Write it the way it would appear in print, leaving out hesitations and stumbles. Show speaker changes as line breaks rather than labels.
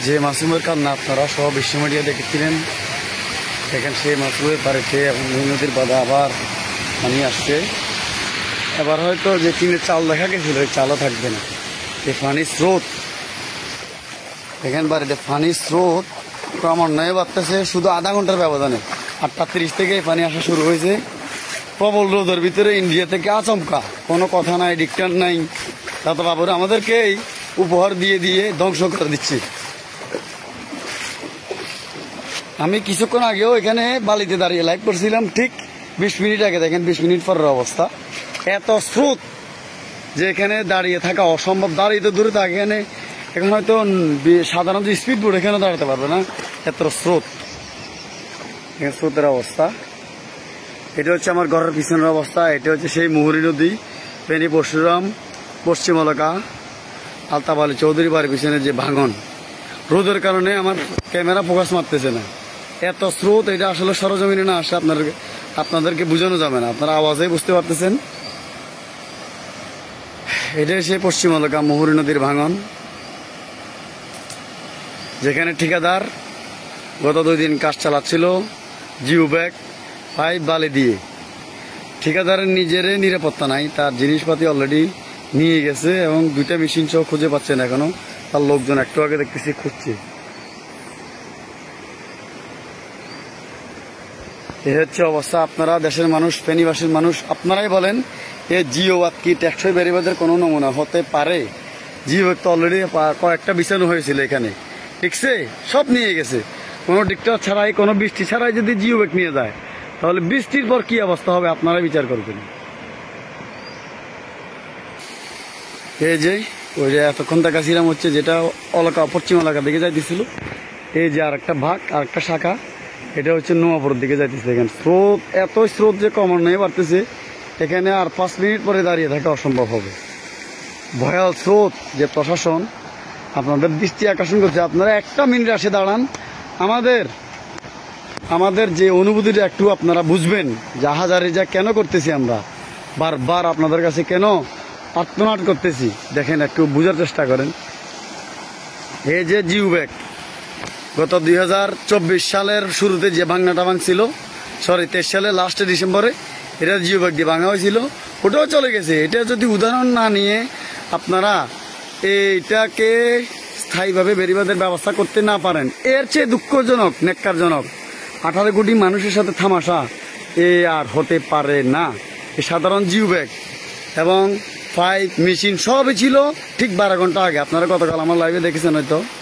যে মাসুমের কান্না আপনারা সহ বিশ্ব মিডিয়া দেখেছিলেন, দেখেন সেই মাসুমের বাড়িতে এখন নদীর বাধা আবার পানি আসছে। এবার হয়তো যে টিনের চাল দেখা গেছিল ওই চালও থাকবে না। এই পানির স্রোত দেখেন, বাড়িতে পানির স্রোত ক্রমান্বয়ে বাড়তেছে শুধু আধা ঘন্টার ব্যবধানে। 8:30 থেকে এই পানি আসা শুরু হয়েছে। প্রবল রোদের ভিতরে ইন্ডিয়া থেকে আচমকা, কোনো কথা নাই, ডিক্টার নাই, দাদা বাবুরা আমাদেরকেই উপহার দিয়ে দিয়ে ধ্বংস করে দিচ্ছে। আমি কিছুক্ষণ আগেও এখানে বালিতে দাঁড়িয়ে লাইভ করছিলাম, ঠিক 20 মিনিট আগে। দেখেন 20 মিনিট পরের অবস্থা, এত স্রোত যে এখানে দাঁড়িয়ে থাকা অসম্ভব। দাঁড়িয়ে তো দূরে থাকে, এখানে এখন হয়তো সাধারণত স্পিড বোট এখানে দাঁড়াতে পারবে না, এত স্রোত। এখানে স্রোতের অবস্থা। এটা হচ্ছে আমার ঘরের পিছনের অবস্থা। এটা হচ্ছে সেই মুহুরী নদী, ফেনী পরশুরাম পশ্চিম এলাকা আলতাফ আলী চৌধুরী বাড়ির পিছনে যে ভাঙন। রোদের কারণে আমার ক্যামেরা ফোকাস মারতেছে না, এত স্রোত। এটা আসলে সরজমিনে না আসে আপনাদেরকে বোঝানো যাবে না, আপনারা আওয়াজেই বুঝতে পারতেছেন। এটা সেই পশ্চিম এলাকা মুহুরী নদীর ভাঙন, যেখানে ঠিকাদার গত 2 দিন কাজ চালাচ্ছিল জিও ব্যাগ পাইপ বালি দিয়ে। ঠিকাদারের নিজের নিরাপত্তা নাই, তার জিনিসপাতি অলরেডি নিয়ে গেছে এবং 2টা মেশিন সহ খুঁজে পাচ্ছেন এখনো। তার লোকজন একটু আগে দেখতেছি খুঁজছে। এ হচ্ছে অবস্থা। আপনারা দেশের মানুষ, ফেনীবাসীর মানুষ, আপনারাই বলেন এ জিও ওয়াত কি টেকসই বেড়িবাদের কোনো নমুনা হতে পারে? জিও ব্যাগ তো অলরেডি কয়েকটা বিছানো হয়েছিল এখানে, ঠিকছে, সব নিয়ে গেছে। কোনো ডিক্টার ছাড়াই, কোনো বৃষ্টি ছাড়াই যদি জিও ব্যাগ নিয়ে যায়, তাহলে বৃষ্টির পর কি অবস্থা হবে আপনারা বিচার করবেন। এই যে ওই যে এতক্ষণ দেখাছিলাম হচ্ছে যেটা এলাকা পশ্চিম এলাকার দিকে যাইতেছিল, এই যে আরেকটা ভাগ, আরেকটা শাখা, এটা হচ্ছে নোয়াপুরের দিকে যাইতেছে। এখানে স্রোত, এত স্রোত যে ক্রমান্বয়ে বাড়তেছে, এখানে আর 5 মিনিট পরে দাঁড়িয়ে থাকা অসম্ভব হবে। ভয়াল স্রোত যে প্রশাসন আপনাদের দৃষ্টি আকর্ষণ করছে, আপনারা 1 মিনিট আসে দাঁড়ান, আমাদের যে অনুভূতিটা একটু আপনারা বুঝবেন। জাহাজারে যা কেন করতেছি আমরা, বারবার আপনাদের কাছে কেন আর্তনাদ করতেছি, দেখেন একটু বোঝার চেষ্টা করেন। এই যে জিও ব্যাগ গত 2024 সালের শুরুতে যে ভাঙনাটা ভাঙছিল, 23 সালে লাস্টে ডিসেম্বরে, এটা জিও ব্যাগ দিয়ে ভাঙা হয়েছিল, ওটাও চলে গেছে। এটা যদি উদাহরণ না নিয়ে আপনারা এইটাকে স্থায়ীভাবে বেড়িবাঁধের ব্যবস্থা করতে না পারেন, এর চেয়ে দুঃখজনক, নেককারজনক 18 কোটি মানুষের সাথে থামাশা এ আর হতে পারে না। এই সাধারণ জিও ব্যাগ এবং পাইপ মেশিন সবই ছিল ঠিক 12 ঘন্টা আগে। আপনারা গতকাল আমার লাইভে দেখেছেন হয়তো।